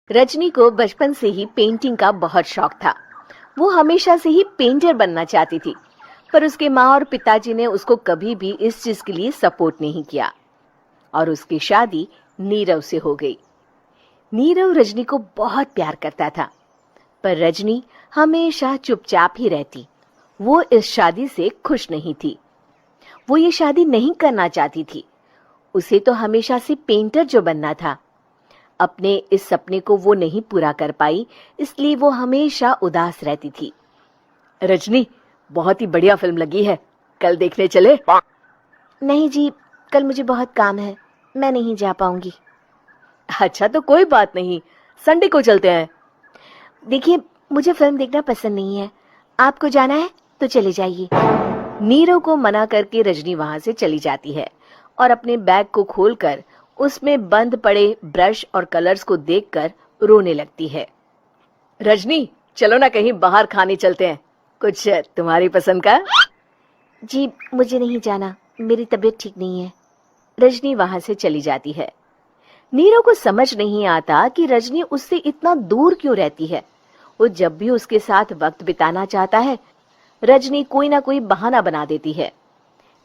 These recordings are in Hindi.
रजनी को बचपन से ही पेंटिंग का बहुत शौक था। वो हमेशा से ही पेंटर बनना चाहती थी, पर उसके माँ और पिताजी ने उसको कभी भी इस चीज के लिए सपोर्ट नहीं किया और उसकी शादी नीरव से हो गई। नीरव रजनी को बहुत प्यार करता था, पर रजनी हमेशा चुपचाप ही रहती। वो इस शादी से खुश नहीं थी। वो ये शादी नहीं करना चाहती थी। उसे तो हमेशा से पेंटर जो बनना था। अपने इस सपने को वो नहीं पूरा कर पाई, इसलिए वो हमेशा उदास रहती थी। रजनी, बहुत ही बढ़िया फिल्म लगी है, कल देखने चले? नहीं जी, कल मुझे बहुत काम है, मैं नहीं जा पाऊंगी। अच्छा तो कोई बात नहीं, संडे को चलते हैं। देखिए, मुझे फिल्म देखना पसंद नहीं है, आपको जाना है तो चले जाइए। नीरव को मना करके रजनी वहां से चली जाती है और अपने बैग को खोलकर उसमें बंद पड़े ब्रश और कलर्स को देखकर रोने लगती है। रजनी, चलो ना कहीं बाहर खाने चलते हैं, कुछ तुम्हारी पसंद का। जी, मुझे नहीं जाना, मेरी तबीयत ठीक नहीं है। रजनी वहां से चली जाती है। नीरव को समझ नहीं आता कि रजनी उससे इतना दूर क्यों रहती है। वो जब भी उसके साथ वक्त बिताना चाहता है, रजनी कोई ना कोई बहाना बना देती है।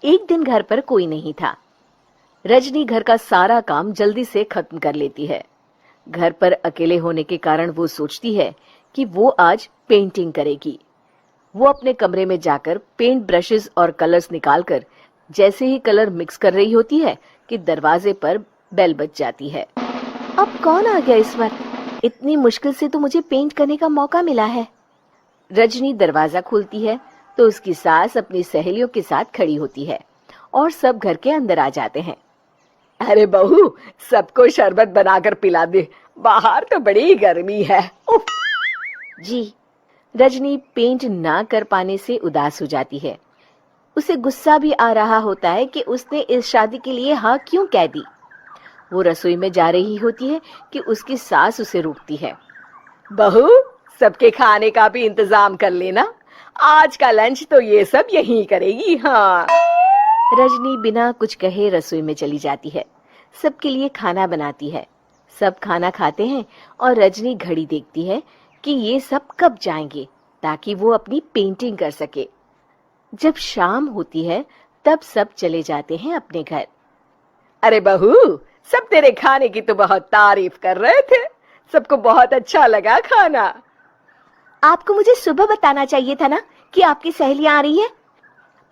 एक दिन घर पर कोई नहीं था। रजनी घर का सारा काम जल्दी से खत्म कर लेती है। घर पर अकेले होने के कारण वो सोचती है कि वो आज पेंटिंग करेगी। वो अपने कमरे में जाकर पेंट ब्रशेस और कलर्स निकालकर जैसे ही कलर मिक्स कर रही होती है कि दरवाजे पर बेल बज जाती है। अब कौन आ गया इस वक्त? इतनी मुश्किल से तो मुझे पेंट करने का मौका मिला है। रजनी दरवाजा खोलती है तो उसकी सास अपनी सहेलियों के साथ खड़ी होती है और सब घर के अंदर आ जाते हैं। अरे बहू, सबको शरबत बनाकर पिला दे, बाहर तो बड़ी गर्मी है। उफ। जी। रजनी पेंट ना कर पाने से उदास हो जाती है। उसे गुस्सा भी आ रहा होता है कि उसने इस शादी के लिए हाँ क्यों कह दी। वो रसोई में जा रही होती है कि उसकी सास उसे रोकती है। बहू, सबके खाने का भी इंतजाम कर लेना, आज का लंच तो ये सब यहीं करेगी। हाँ। रजनी बिना कुछ कहे रसोई में चली जाती है। सबके लिए खाना बनाती है। सब खाना खाते हैं और रजनी घड़ी देखती है कि ये सब कब जाएंगे ताकि वो अपनी पेंटिंग कर सके। जब शाम होती है तब सब चले जाते हैं अपने घर। अरे बहू, सब तेरे खाने की तो बहुत तारीफ कर रहे थे, सबको बहुत अच्छा लगा खाना। आपको मुझे सुबह बताना चाहिए था ना कि आपकी सहेलियां आ रही है।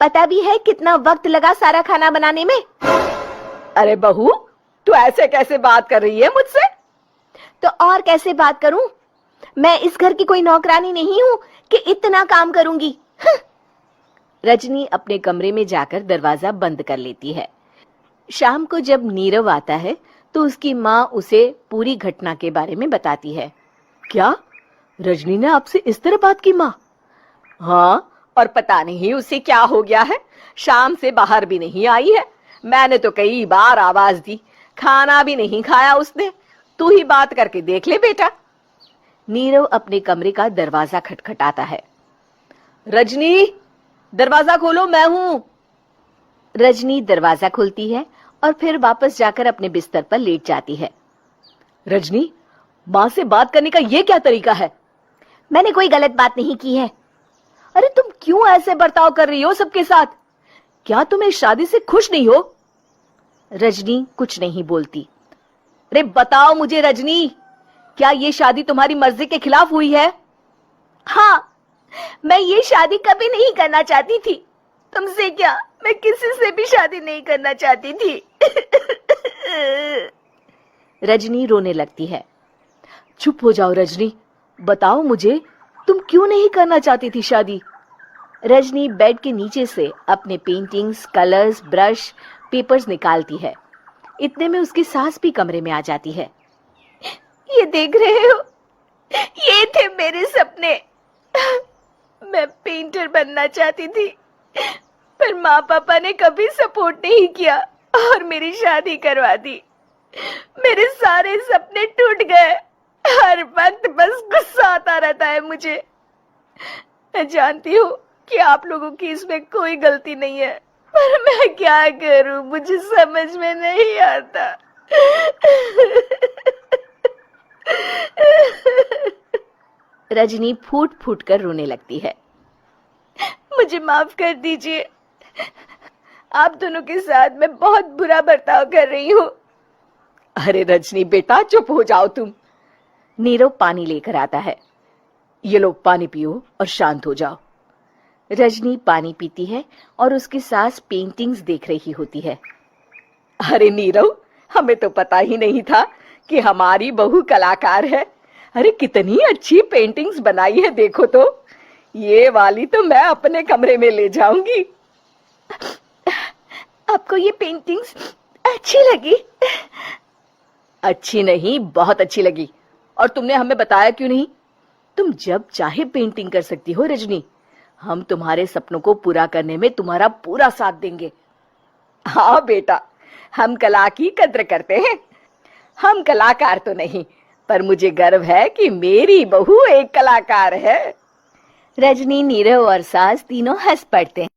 पता भी है कितना वक्त लगा सारा खाना बनाने में। अरे बहू, तू ऐसे कैसे बात कर रही है मुझसे? तो और कैसे बात करूं? मैं इस घर की कोई नौकरानी नहीं हूं कि इतना काम करूंगी। रजनी अपने कमरे में जाकर दरवाजा बंद कर लेती है। शाम को जब नीरव आता है तो उसकी माँ उसे पूरी घटना के बारे में बताती है। क्या रजनी ने आपसे इस तरह बात की माँ? हाँ, और पता नहीं उसे क्या हो गया है, शाम से बाहर भी नहीं आई है। मैंने तो कई बार आवाज दी, खाना भी नहीं खाया उसने। तू ही बात करके देख ले बेटा। नीरव अपने कमरे का दरवाजा खटखटाता है। रजनी, दरवाजा खोलो, मैं हूं। रजनी दरवाजा खोलती है और फिर वापस जाकर अपने बिस्तर पर लेट जाती है। रजनी, माँ से बात करने का ये क्या तरीका है? मैंने कोई गलत बात नहीं की है। अरे तुम क्यों ऐसे बर्ताव कर रही हो सबके साथ? क्या तुम इस शादी से खुश नहीं हो? रजनी कुछ नहीं बोलती। अरे बताओ मुझे रजनी, क्या ये शादी तुम्हारी मर्जी के खिलाफ हुई है? हाँ, मैं ये शादी कभी नहीं करना चाहती थी। तुमसे क्या, मैं किसी से भी शादी नहीं करना चाहती थी। रजनी रोने लगती है। चुप हो जाओ रजनी, बताओ मुझे, तुम क्यों नहीं करना चाहती थी शादी? रजनी बेड के नीचे से अपने पेंटिंग्स, कलर्स, ब्रश, पेपर्स निकालती है। इतने में उसकी सास भी कमरे में आ जाती है। ये देख रहे हो, ये थे मेरे सपने। मैं पेंटर बनना चाहती थी, पर माँ पापा ने कभी सपोर्ट नहीं किया और मेरी शादी करवा दी। मेरे सारे सपने टूट गए। हर वक्त बस गुस्सा आता रहता है मुझे। मैं जानती हूँ कि आप लोगों की इसमें कोई गलती नहीं है, पर मैं क्या करूं, मुझे समझ में नहीं आता। रजनी फूट फूट कर रोने लगती है। मुझे माफ कर दीजिए, आप दोनों के साथ मैं बहुत बुरा बर्ताव कर रही हूँ। अरे रजनी बेटा, चुप हो जाओ तुम। नीरव पानी लेकर आता है। ये लो पानी पियो और शांत हो जाओ। रजनी पानी पीती है और उसकी सास पेंटिंग्स देख रही होती है। अरे नीरव, हमें तो पता ही नहीं था कि हमारी बहू कलाकार है। अरे कितनी अच्छी पेंटिंग्स बनाई है, देखो तो। ये वाली तो मैं अपने कमरे में ले जाऊंगी। आपको ये पेंटिंग्स अच्छी लगी? अच्छी नहीं, बहुत अच्छी लगी। और तुमने हमें बताया क्यों नहीं? तुम जब चाहे पेंटिंग कर सकती हो रजनी। हम तुम्हारे सपनों को पूरा करने में तुम्हारा पूरा साथ देंगे। हाँ बेटा, हम कला की कद्र करते हैं। हम कलाकार तो नहीं, पर मुझे गर्व है कि मेरी बहू एक कलाकार है। रजनी, नीरव और सास तीनों हंस पड़ते हैं।